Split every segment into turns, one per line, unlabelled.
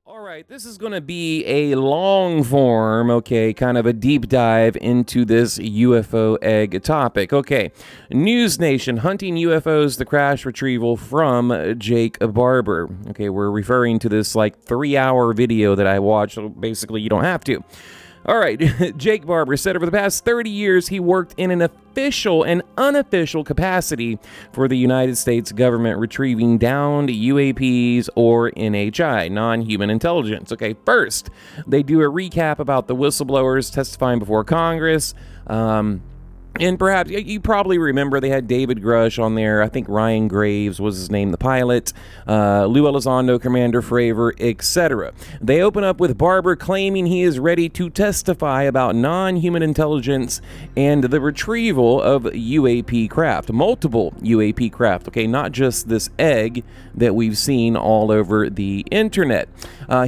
All right, this is going to be a long form, okay, kind of a deep dive into this UFO egg topic. Okay, NewsNation, hunting UFOs, the crash retrieval from Jake Barber. Okay, we're referring to this like 3-hour video that I watched, so basically you don't have to. All right, Jake Barber said over the past 30 years he worked in an official and unofficial capacity for the United States government retrieving downed UAPs or NHI, non-human intelligence. Okay, first, they do a recap about the whistleblowers testifying before Congress. And perhaps you probably remember they had David Grush on there. I think Ryan Graves was his name, the pilot. Lou Elizondo, Commander Fravor, etc. They open up with Barber claiming he is ready to testify about non-human intelligence and the retrieval of UAP craft, multiple UAP craft. Okay, not just this egg that we've seen all over the internet.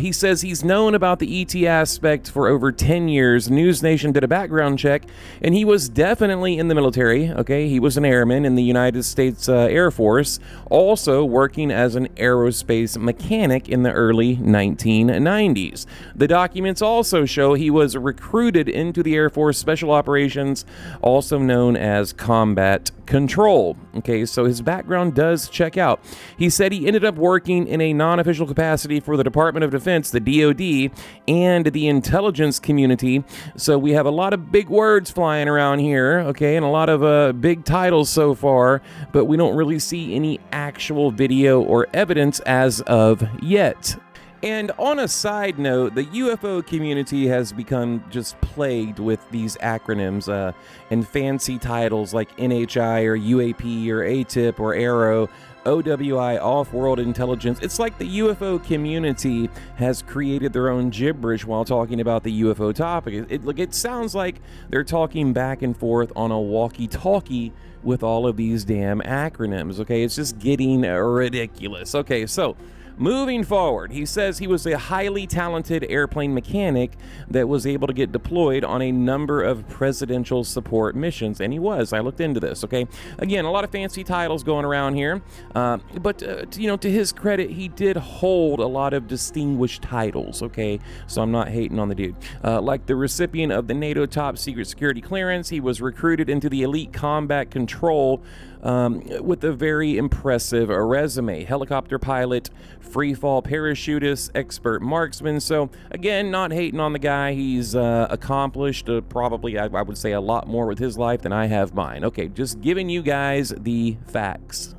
He says he's known about the ET aspect for over 10 years. NewsNation did a background check, and he was definitely in the military. Okay, he was an airman in the United States Air Force, also working as an aerospace mechanic in the early 1990s. The documents also show he was recruited into the Air Force Special Operations, also known as Combat Control. Okay, so his background does check out. He said he ended up working in a non-official capacity for the Department of Defense, the DoD, and the intelligence community. So we have a lot of big words flying around here, okay, and a lot of big titles so far, but we don't really see any actual video or evidence as of yet. And on a side note, the UFO community has become just plagued with these acronyms and fancy titles like NHI or UAP or ATIP or ARROW, OWI, Off-World Intelligence. It's like the UFO community has created their own gibberish while talking about the UFO topic. It sounds like they're talking back and forth on a walkie-talkie with all of these damn acronyms, okay? It's just getting ridiculous. Okay, so moving forward, he says he was a highly talented airplane mechanic that was able to get deployed on a number of presidential support missions, and he was. I looked into this, okay? Again, a lot of fancy titles going around here, but to his credit, he did hold a lot of distinguished titles, okay? So I'm not hating on the dude. Like the recipient of the NATO top secret security clearance, he was recruited into the elite combat control with a very impressive resume. Helicopter pilot, free fall parachutist, expert marksman. So again, not hating on the guy. He's accomplished probably, I would say, a lot more with his life than I have mine. Okay, just giving you guys the facts.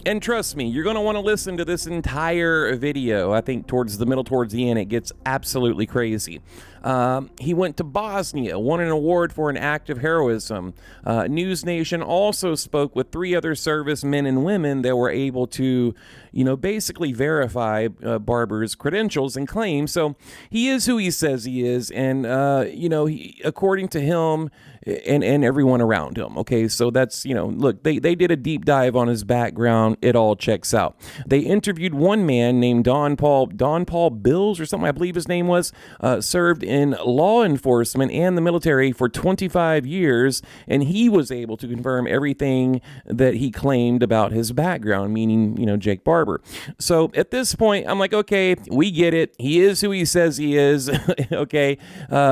And trust me, you're going to want to listen to this entire video. I think towards the middle, towards the end, it gets absolutely crazy. He went to Bosnia, won an award for an act of heroism. NewsNation also spoke with 3 other servicemen and women that were able to, basically verify Barber's credentials and claims. So he is who he says he is, and according to him and everyone around him. Okay, so that's look, they did a deep dive on his background. It all checks out. They interviewed one man named Don Paul Bills or something, I believe his name was, served in law enforcement and the military for 25 years, and he was able to confirm everything that he claimed about his background, meaning, Jake Barber. So at this point, I'm like, okay, we get it. He is who he says he is, okay,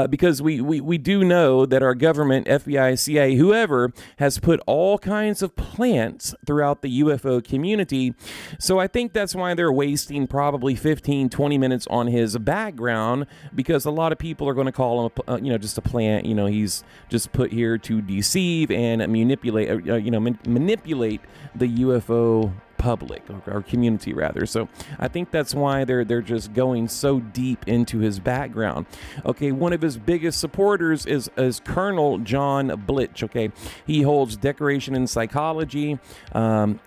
because we do know that our government, FBI, CIA, whoever, has put all kinds of plants throughout the UFO community. So I think that's why they're wasting probably 15, 20 minutes on his background, because a lot of people are going to call him, just a plant. He's just put here to deceive and manipulate, manipulate the UFO public, or community rather. So I think that's why they're just going so deep into his background. Okay, one of his biggest supporters is Colonel John Blitch. Okay, he holds decoration in psychology.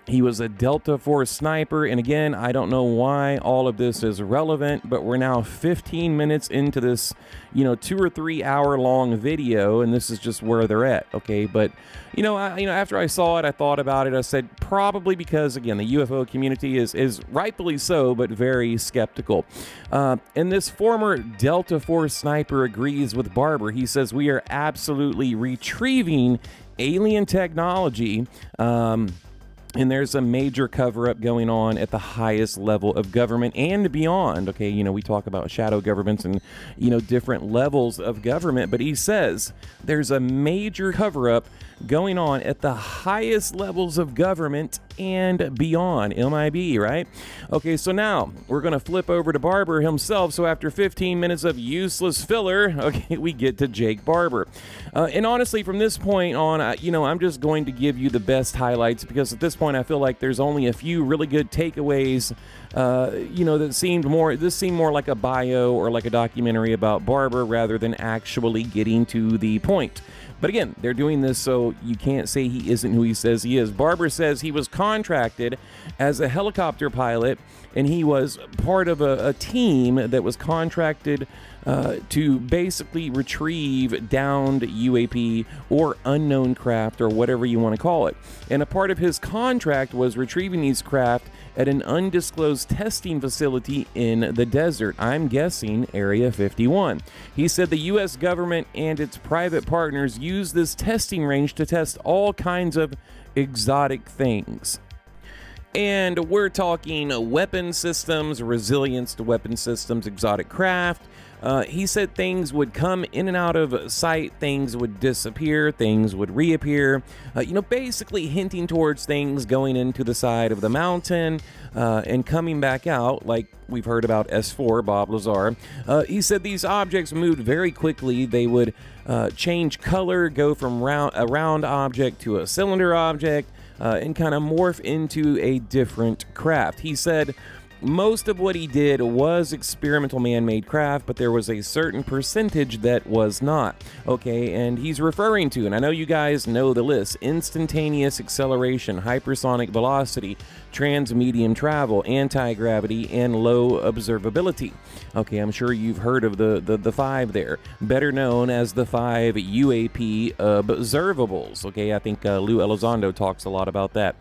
He was a Delta Force sniper, and again, I don't know why all of this is relevant, but we're now 15 minutes into this 2 or 3 hour long video, and this is just where they're at. Okay, but after I saw it, I thought about it. I said probably because, again, the UFO community is rightfully so, but very skeptical. And this former Delta Force sniper agrees with Barber. He says we are absolutely retrieving alien technology And there's a major cover-up going on at the highest level of government and beyond. Okay, we talk about shadow governments and, different levels of government, but he says there's a major cover-up going on at the highest levels of government and beyond. MIB, right? Okay, so now we're going to flip over to Barber himself. So after 15 minutes of useless filler, okay, we get to Jake Barber. And honestly, from this point on, I'm just going to give you the best highlights, because at this point I feel like there's only a few really good takeaways, this seemed more like a bio or like a documentary about Barber rather than actually getting to the point. But again, they're doing this so you can't say he isn't who he says he is. Barber says he was contracted as a helicopter pilot, and he was part of a team that was contracted to basically retrieve downed UAP or unknown craft, or whatever you want to call it. And a part of his contract was retrieving these craft at an undisclosed testing facility in the desert. I'm guessing Area 51. He said the U.S. government and its private partners use this testing range to test all kinds of exotic things. And we're talking weapon systems, resilience to weapon systems, exotic craft. He said things would come in and out of sight, things would disappear, things would reappear, basically hinting towards things going into the side of the mountain and coming back out, like we've heard about S4, Bob Lazar. He said these objects moved very quickly. They would change color, go from a round object to a cylinder object, and kind of morph into a different craft. He said most of what he did was experimental man-made craft, but there was a certain percentage that was not. Okay, and he's referring to, and I know you guys know the list: instantaneous acceleration, hypersonic velocity, transmedium travel, anti-gravity, and low observability. Okay, I'm sure you've heard of the five there, better known as the 5 UAP observables. Okay, I think Lou Elizondo talks a lot about that.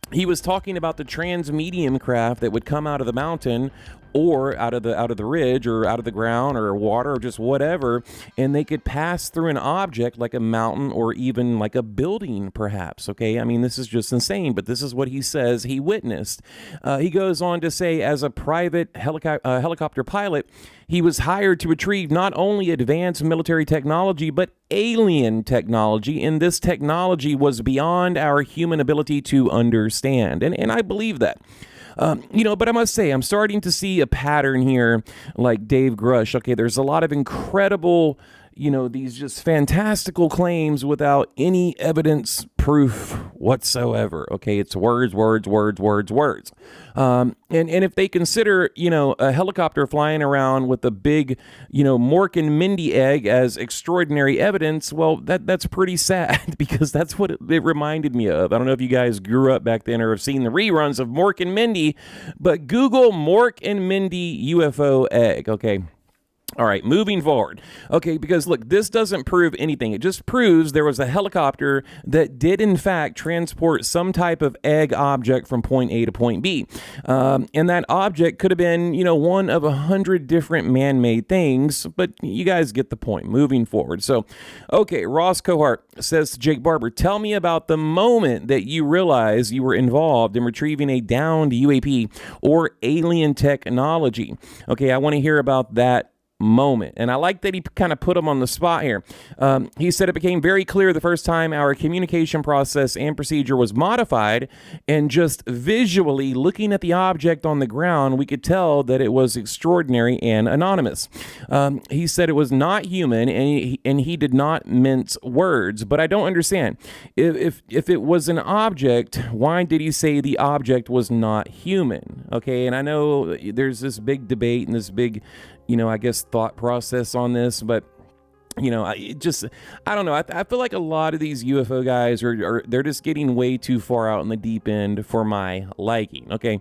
He was talking about the transmedium craft that would come out of the mountain, or out of the ridge, or out of the ground, or water, or just whatever, and they could pass through an object like a mountain or even like a building, perhaps. Okay, I mean, this is just insane, but this is what he says he witnessed. He goes on to say, as a private helicopter pilot, he was hired to retrieve not only advanced military technology, but alien technology, and this technology was beyond our human ability to understand. And I believe that. But I must say, I'm starting to see a pattern here, like Dave Grush. Okay, there's a lot of incredible, these just fantastical claims without any evidence, proof whatsoever. Okay, it's words. And if they consider, a helicopter flying around with a big, Mork and Mindy egg as extraordinary evidence, well, that's pretty sad, because that's what it reminded me of. I don't know if you guys grew up back then or have seen the reruns of Mork and Mindy, but Google Mork and Mindy UFO egg. Okay. All right, moving forward. Okay, because look, this doesn't prove anything. It just proves there was a helicopter that did in fact transport some type of egg object from point A to point B. And that object could have been, one of 100 different man-made things, but you guys get the point. Moving forward. So, okay, Ross Cohart says to Jake Barber, tell me about the moment that you realized you were involved in retrieving a downed UAP or alien technology. Okay, I want to hear about that moment. And I like that he kind of put him on the spot here. He said it became very clear the first time our communication process and procedure was modified, and just visually looking at the object on the ground, we could tell that it was extraordinary and anonymous. He said it was not human, and he did not mince words. But I don't understand. If it was an object, why did he say the object was not human? Okay, and I know there's this big debate and this big, I guess, thought process on this, but I don't know. I feel like a lot of these UFO guys they're just getting way too far out in the deep end for my liking. Okay.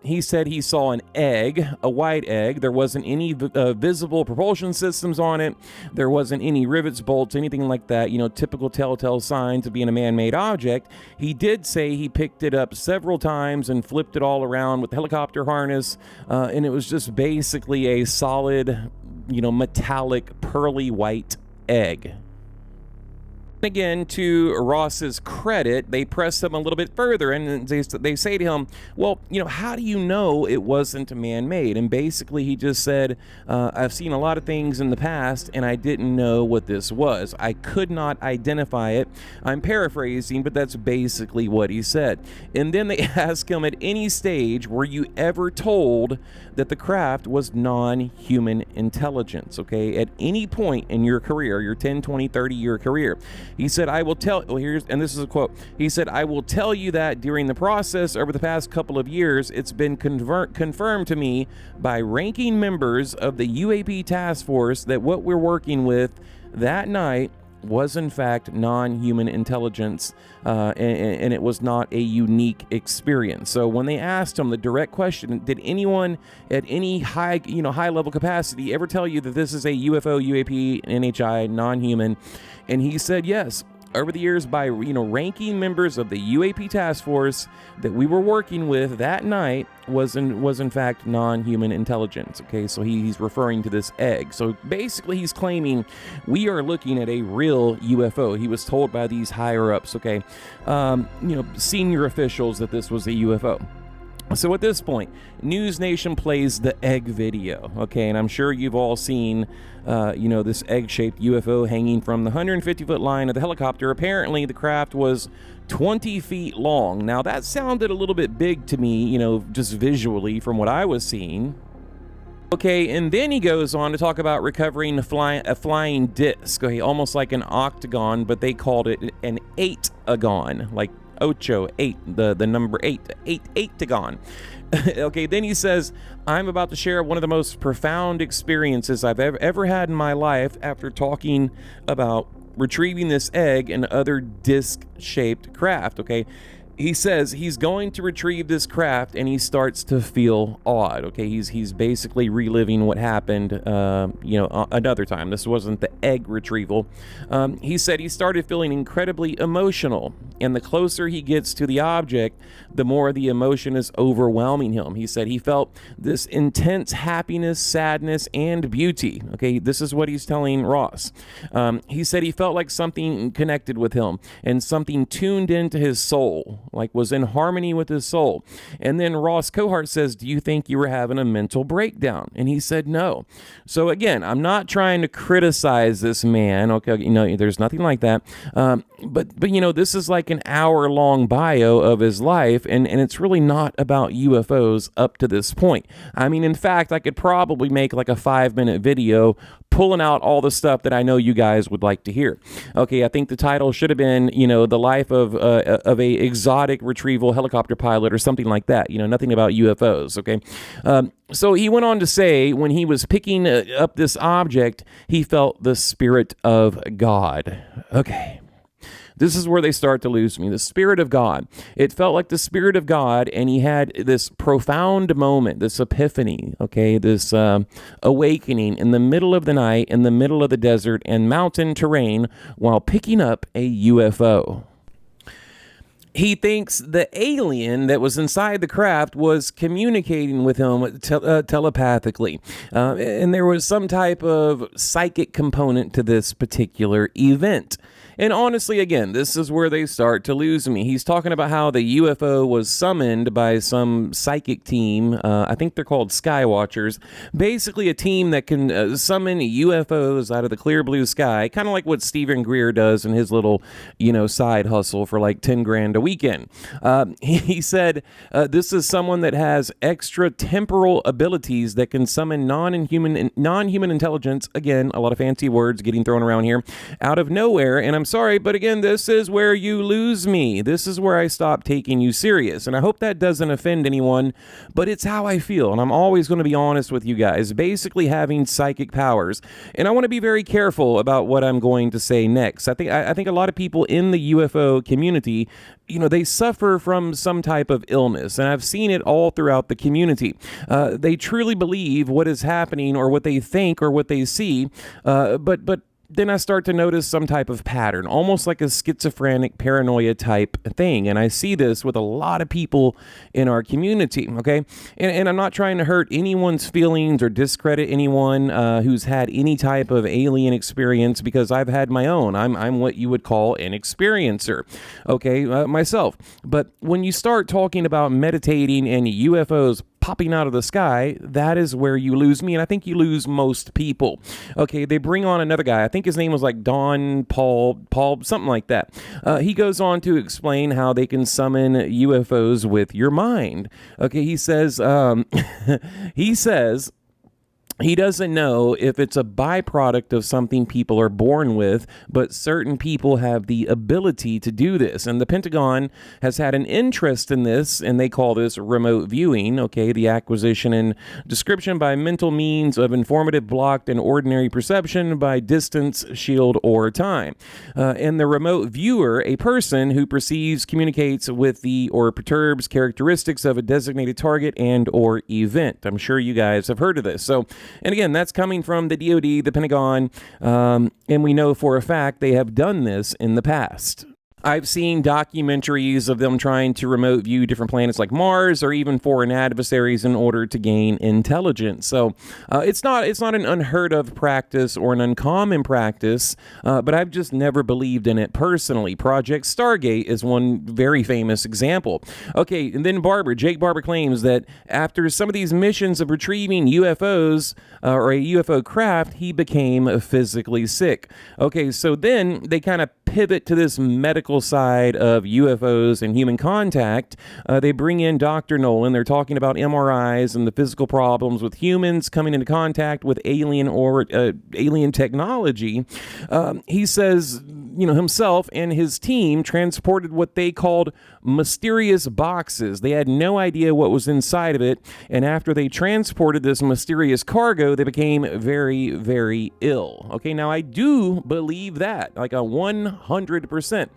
He said he saw an egg, a white egg. There wasn't any visible propulsion systems on it. There wasn't any rivets, bolts, anything like that. Typical telltale signs of being a man-made object. He did say he picked it up several times and flipped it all around with the helicopter harness. And it was just basically a solid, metallic, pearly white egg. Again, to Ross's credit, they press him a little bit further, and they say to him, well, how do you know it wasn't man-made? And basically he just said, I've seen a lot of things in the past, and I didn't know what this was. I could not identify it. I'm paraphrasing, but that's basically what he said. And then they ask him, at any stage were you ever told that the craft was non-human intelligence? Okay, at any point in your career, your 10, 20, 30-year career. He said, I will tell, and this is a quote, he said, I will tell you that during the process over the past couple of years, it's been confirmed to me by ranking members of the UAP task force that what we're working with that night was in fact non-human intelligence, and it was not a unique experience. So when they asked him the direct question, did anyone at any high level capacity ever tell you that this is a UFO, UAP, NHI, non-human? And he said yes. Over the years, by ranking members of the UAP task force that we were working with that night was in fact non-human intelligence. Okay, so he's referring to this egg. So basically, he's claiming we are looking at a real UFO. He was told by these higher ups, okay, senior officials, that this was a UFO. So at this point, NewsNation plays the egg video, okay, and I'm sure you've all seen, this egg-shaped UFO hanging from the 150-foot line of the helicopter. Apparently, the craft was 20 feet long. Now, that sounded a little bit big to me, just visually from what I was seeing. Okay, and then he goes on to talk about recovering a flying disc, okay, almost like an octagon, but they called it an eight-agon, like Ocho, 8, the number 8, eight-agon. Okay, then he says, I'm about to share one of the most profound experiences I've ever had in my life after talking about retrieving this egg and other disc-shaped craft, okay? He says he's going to retrieve this craft, and he starts to feel odd. Okay, he's basically reliving what happened, another time. This wasn't the egg retrieval. He said he started feeling incredibly emotional, and the closer he gets to the object, the more the emotion is overwhelming him. He said he felt this intense happiness, sadness, and beauty. Okay, this is what he's telling Ross. He said he felt like something connected with him and something tuned into his soul, like was in harmony with his soul. And then Ross Cohart says, do you think you were having a mental breakdown? And he said no. So again, I'm not trying to criticize this man. Okay, there's nothing like that. But this is like an hour-long bio of his life, and it's really not about UFOs up to this point. I mean, in fact, I could probably make like a 5-minute video pulling out all the stuff that I know you guys would like to hear. Okay, I think the title should have been, the life of a exotic retrieval helicopter pilot or something like that. Nothing about UFOs. Okay, so he went on to say when he was picking up this object, he felt the Spirit of God. Okay. This is where they start to lose me. The Spirit of God. It felt like the Spirit of God, and he had this profound moment, this epiphany, okay, this awakening in the middle of the night, in the middle of the desert and mountain terrain while picking up a UFO. He thinks the alien that was inside the craft was communicating with him telepathically. And there was some type of psychic component to this particular event. And honestly, again, this is where they start to lose me. He's talking about how the UFO was summoned by some psychic team. I think they're called Skywatchers. Basically a team that can summon UFOs out of the clear blue sky, kind of like what Stephen Greer does in his little, side hustle for like 10 grand a weekend. He said this is someone that has extra temporal abilities that can summon non-human intelligence. Again, a lot of fancy words getting thrown around here, out of nowhere. And I'm sorry, but again, this is where you lose me. This is where I stop taking you serious. And I hope that doesn't offend anyone, but it's how I feel. And I'm always going to be honest with you guys, basically having psychic powers. And I want to be very careful about what I'm going to say next. I think a lot of people in the UFO community, they suffer from some type of illness, and I've seen it all throughout the community. They truly believe what is happening or what they think or what they see, but then I start to notice some type of pattern, almost like a schizophrenic paranoia type thing. And I see this with a lot of people in our community, okay? And I'm not trying to hurt anyone's feelings or discredit anyone who's had any type of alien experience, because I've had my own. I'm what you would call an experiencer, okay, myself. But when you start talking about meditating and UFOs popping out of the sky, that is where you lose me, and I think you lose most people. Okay, they bring on another guy. I think his name was like Paul, something like that. He goes on to explain how they can summon UFOs with your mind. Okay, he says, he doesn't know if it's a byproduct of something people are born with, but certain people have the ability to do this. And the Pentagon has had an interest in this, and they call this remote viewing, okay, the acquisition and description by mental means of informative blocked and ordinary perception by distance, shield, or time. And the remote viewer, a person who perceives, communicates with the or perturbs characteristics of a designated target and or event. I'm sure you guys have heard of this. So, and again, that's coming from the DoD, the Pentagon, and we know for a fact they have done this in the past. I've seen documentaries of them trying to remote view different planets like Mars or even foreign adversaries in order to gain intelligence. So it's not an unheard of practice or an uncommon practice, but I've just never believed in it personally. Project Stargate is one very famous example. Okay, and then Jake Barber claims that after some of these missions of retrieving UFOs or a UFO craft, he became physically sick. Okay, so then they kind of pivot to this medical side of UFOs and human contact. They bring in Dr. Nolan. They're talking about MRIs and the physical problems with humans coming into contact with alien technology. He says, himself and his team transported what they called mysterious boxes. They had no idea what was inside of it, and after they transported this mysterious cargo, they became very, very ill. Okay, now I do believe that, like a 100%.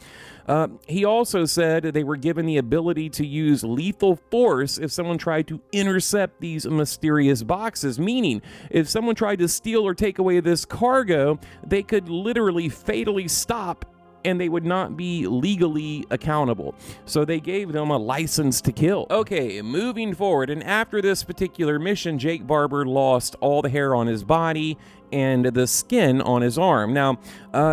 He also said they were given the ability to use lethal force if someone tried to intercept these mysterious boxes, meaning if someone tried to steal or take away this cargo, they could literally fatally stop and they would not be legally accountable. So they gave them a license to kill. Okay, moving forward, and after this particular mission, Jake Barber lost all the hair on his body and the skin on his arm. Now,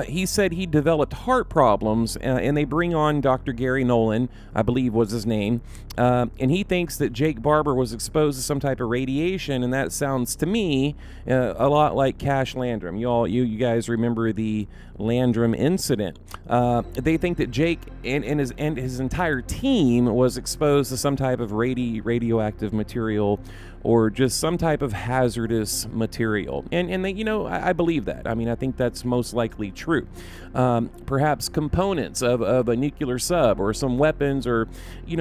he said he developed heart problems, and they bring on Dr. Gary Nolan, I believe was his name, and he thinks that Jake Barber was exposed to some type of radiation, and that sounds to me a lot like Cash Landrum. You guys remember the Landrum incident. They think that Jake and his entire team was exposed to some type of radioactive material or just some type of hazardous material. And they, I believe that. I mean, I think that's most likely true. Perhaps components of a nuclear sub or some weapons or,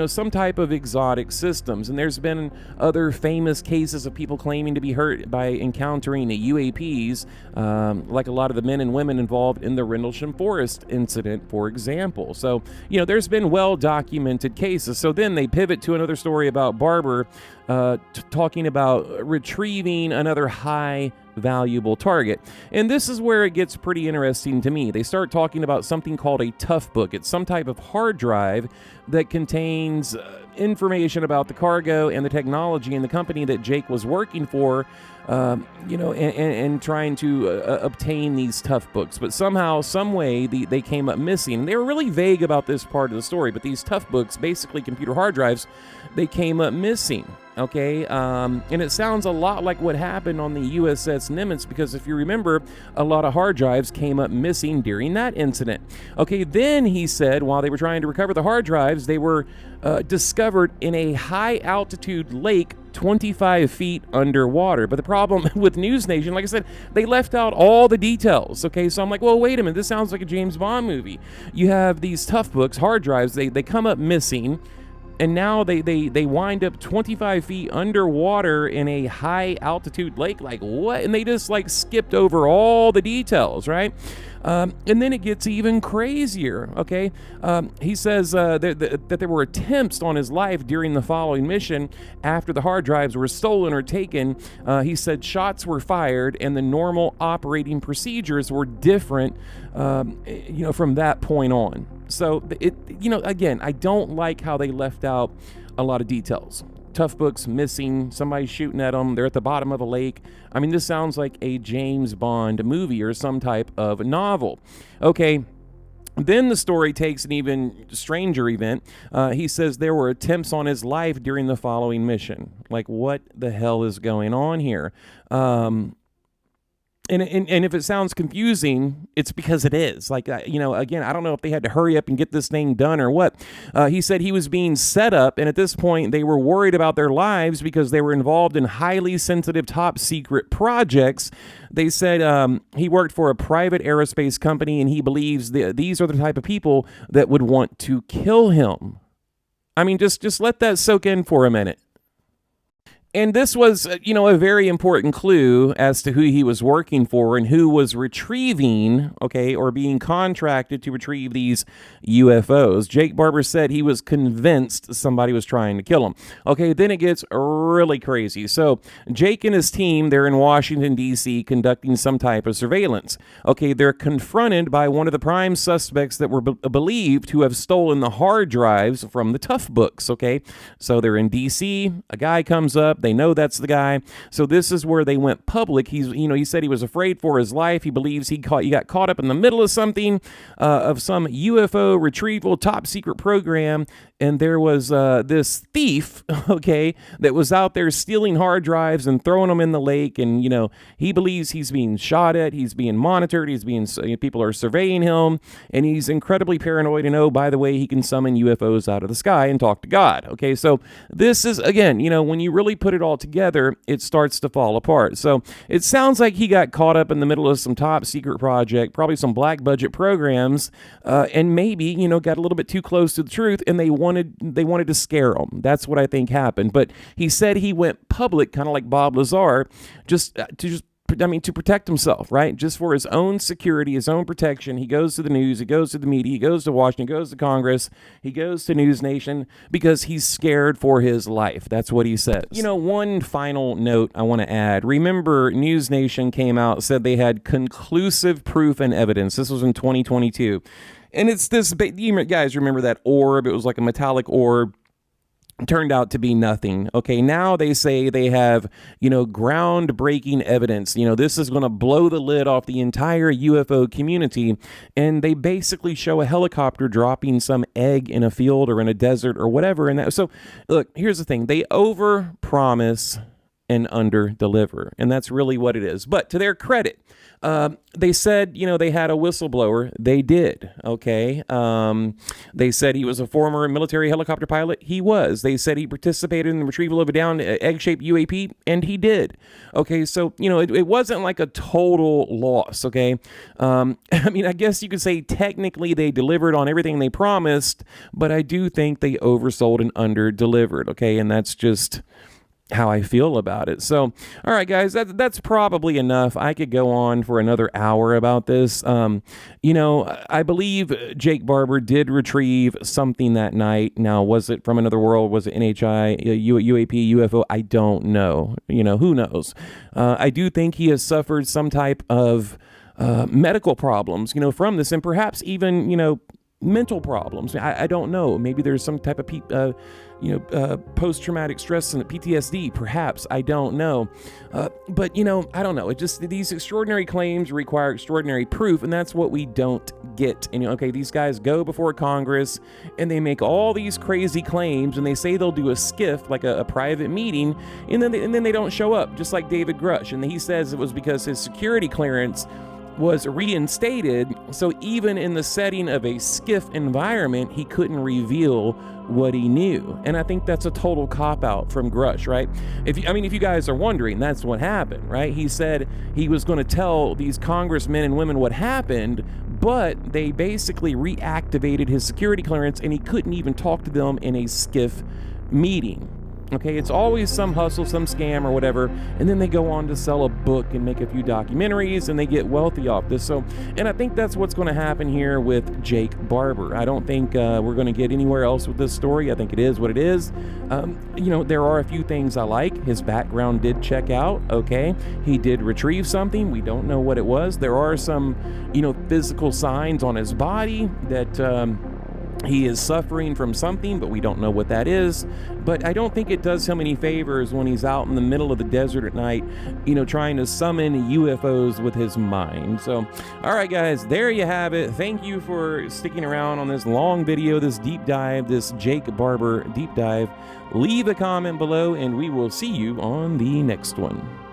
some type of exotic systems. And there's been other famous cases of people claiming to be hurt by encountering the UAPs, like a lot of the men and women involved in the Rendlesham Forest incident, for example. So, there's been well-documented cases. So then they pivot to another story about Barber talking about retrieving another high valuable target. And this is where it gets pretty interesting to me. They start talking about something called a tough book. It's some type of hard drive that contains information about the cargo and the technology and the company that Jake was working for, and trying to obtain these tough books. But somehow, some way, they came up missing. And they were really vague about this part of the story, but these tough books, basically computer hard drives, they came up missing. Okay, and it sounds a lot like what happened on the USS Nimitz, because if you remember, a lot of hard drives came up missing during that incident. Okay, then he said while they were trying to recover the hard drives, they were discovered in a high-altitude lake 25 feet underwater. But the problem with NewsNation, like I said, they left out all the details. Okay, so I'm like, well, wait a minute, this sounds like a James Bond movie. You have these tough books, hard drives, they come up missing. and now they wind up 25 feet underwater in a high altitude lake. Like, what? And they just like skipped over all the details, right? And then it gets even crazier, okay? He says that there were attempts on his life during the following mission after the hard drives were stolen or taken. He said shots were fired and the normal operating procedures were different, from that point on. So, again, I don't like how they left out a lot of details. Tough Book's missing, somebody's shooting at them, they're at the bottom of a lake. I mean, this sounds like a James Bond movie or some type of novel. Okay, then the story takes an even stranger event. He says there were attempts on his life during the following mission. Like, what the hell is going on here? And if it sounds confusing, it's because it is. Like, again, I don't know if they had to hurry up and get this thing done or what. He said he was being set up, and at this point, they were worried about their lives because they were involved in highly sensitive, top-secret projects. They said he worked for a private aerospace company, and he believes these are the type of people that would want to kill him. I mean, just let that soak in for a minute. And this was, a very important clue as to who he was working for and who was retrieving, or being contracted to retrieve these UFOs. Jake Barber said he was convinced somebody was trying to kill him. Okay, then it gets really crazy. So Jake and his team, they're in Washington, D.C., conducting some type of surveillance. Okay, they're confronted by one of the prime suspects that were believed to have stolen the hard drives from the Tough Books. Okay, so they're in D.C., a guy comes up. They know that's the guy. So this is where they went public. He said he was afraid for his life. He believes he got caught up in the middle of something, of some UFO retrieval top secret program. And there was this thief, that was out there stealing hard drives and throwing them in the lake. And, he believes he's being shot at. He's being monitored. People are surveying him. And he's incredibly paranoid. And, by the way, he can summon UFOs out of the sky and talk to God. Okay, so this is, again, when you really put it all together, it starts to fall apart. So it sounds like he got caught up in the middle of some top secret project, probably some black budget programs, and maybe, got a little bit too close to the truth, and they wanted to scare him. That's what I think happened. But he said he went public, kind of like Bob Lazar, to protect himself, right? Just for his own security, his own protection. He goes to the news, he goes to the media, he goes to Washington, he goes to Congress, he goes to NewsNation because he's scared for his life. That's what he says. One final note I want to add. Remember, NewsNation came out, said they had conclusive proof and evidence. This was in 2022. And it's this, you guys remember that orb? It was like a metallic orb. Turned out to be nothing. Okay, now they say they have, groundbreaking evidence. This is going to blow the lid off the entire UFO community. And they basically show a helicopter dropping some egg in a field or in a desert or whatever. And so, look, here's the thing. They overpromise and under-deliver. And that's really what it is. But to their credit, they said, they had a whistleblower. They did, okay? They said he was a former military helicopter pilot. He was. They said he participated in the retrieval of a downed egg-shaped UAP, and he did. Okay, so, it wasn't like a total loss, okay? I guess you could say technically they delivered on everything they promised, but I do think they oversold and under-delivered, okay? And that's just how I feel about it. So, all right, guys, that's probably enough. I could go on for another hour about this. I believe Jake Barber did retrieve something that night. Now, was it from another world? Was it NHI, UAP, UFO? I don't know. Who knows? I do think he has suffered some type of medical problems, from this, and perhaps even, mental problems. I don't know. Maybe there's some type of post-traumatic stress and PTSD, perhaps. I don't know. But, I don't know. It just, these extraordinary claims require extraordinary proof, and that's what we don't get. And, these guys go before Congress, and they make all these crazy claims, and they say they'll do a skiff, like a private meeting, and then they don't show up, just like David Grush. And he says it was because his security clearance was reinstated So even in the setting of a skiff environment, he couldn't reveal what he knew. And I think that's a total cop-out from Grush, right? If you guys are wondering, that's what happened, right? He said he was going to tell these congressmen and women what happened, but they basically reactivated his security clearance and he couldn't even talk to them in a skiff meeting. Okay, it's always some hustle, some scam or whatever, and then they go on to sell a book and make a few documentaries and they get wealthy off this. So, and I think that's what's going to happen here with Jake Barber. I don't think we're going to get anywhere else with this story. I think it is what it is. You know, there are a few things I like. His background did check out, okay? He did retrieve something. We don't know what it was. There are some, you know, physical signs on his body that he is suffering from something, but we don't know what that is. But I don't think it does him any favors when he's out in the middle of the desert at night, you know, trying to summon UFOs with his mind. So, all right, guys, there you have it. Thank you for sticking around on this long video, this deep dive, this Jake Barber deep dive. Leave a comment below, and we will see you on the next one.